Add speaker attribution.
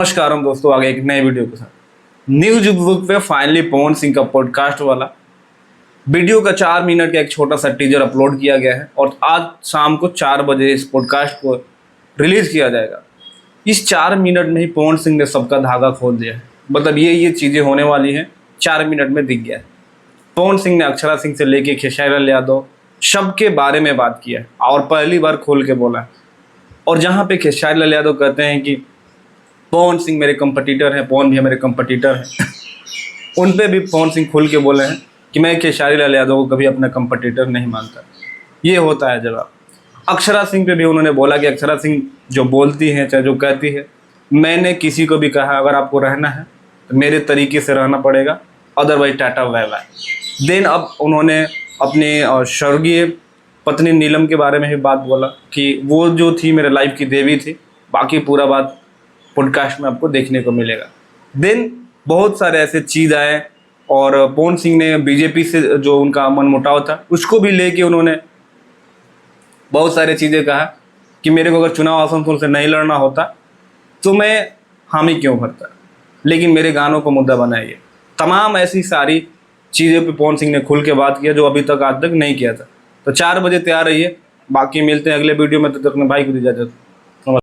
Speaker 1: नमस्कार दोस्तों, आगे एक नए वीडियो के साथ न्यूज बुक पे फाइनली पवन सिंह का पॉडकास्ट वाला वीडियो का 4 मिनट का एक छोटा सा टीजर अपलोड किया गया है और आज शाम को 4 बजे इस पॉडकास्ट को रिलीज किया जाएगा। इस 4 मिनट में ही पवन सिंह ने सबका धागा खोल दिया है। मतलब ये चीज़ें होने वाली हैं, 4 मिनट में दिख गया है। पवन सिंह ने अक्षरा सिंह से लेके खेसारी लाल यादव सबके बारे में बात किया है और पहली बार खोल के बोला है। और जहाँ पे खेसारी लाल यादव कहते हैं कि पवन सिंह मेरे कंपटीटर हैं, पवन भी मेरे कंपटीटर हैं उन पे भी पवन सिंह खुल के बोले हैं कि मैं खेसारी लाल यादव को कभी अपना कंपटीटर नहीं मानता। ये होता है जवाब। अक्षरा सिंह पे भी उन्होंने बोला कि अक्षरा सिंह जो बोलती हैं, चाहे जो कहती है, मैंने किसी को भी कहा अगर आपको रहना है तो मेरे तरीके से रहना पड़ेगा, otherwise tata bye bye. Then अब उन्होंने अपने स्वर्गीय पत्नी नीलम के बारे में भी बात बोला कि वो जो थी मेरे लाइफ की देवी थी। बाकी पूरा बात पॉडकास्ट में आपको देखने को मिलेगा। देन बहुत सारे ऐसे चीज़ आए और पवन सिंह ने बीजेपी से जो उनका मनमुटाव था उसको भी लेके उन्होंने बहुत सारी चीज़ें कहा कि मेरे को अगर चुनाव आसनसोल से नहीं लड़ना होता तो मैं हामी क्यों भरता, लेकिन मेरे गानों को मुद्दा बनाइए। तमाम ऐसी सारी चीज़ें पे पवन सिंह ने खुल के बात किया जो अभी तक आज तक नहीं किया था। तो 4 बजे तैयार रहिए। बाकी मिलते हैं अगले वीडियो में, तब तक भाई को दी इजाजत।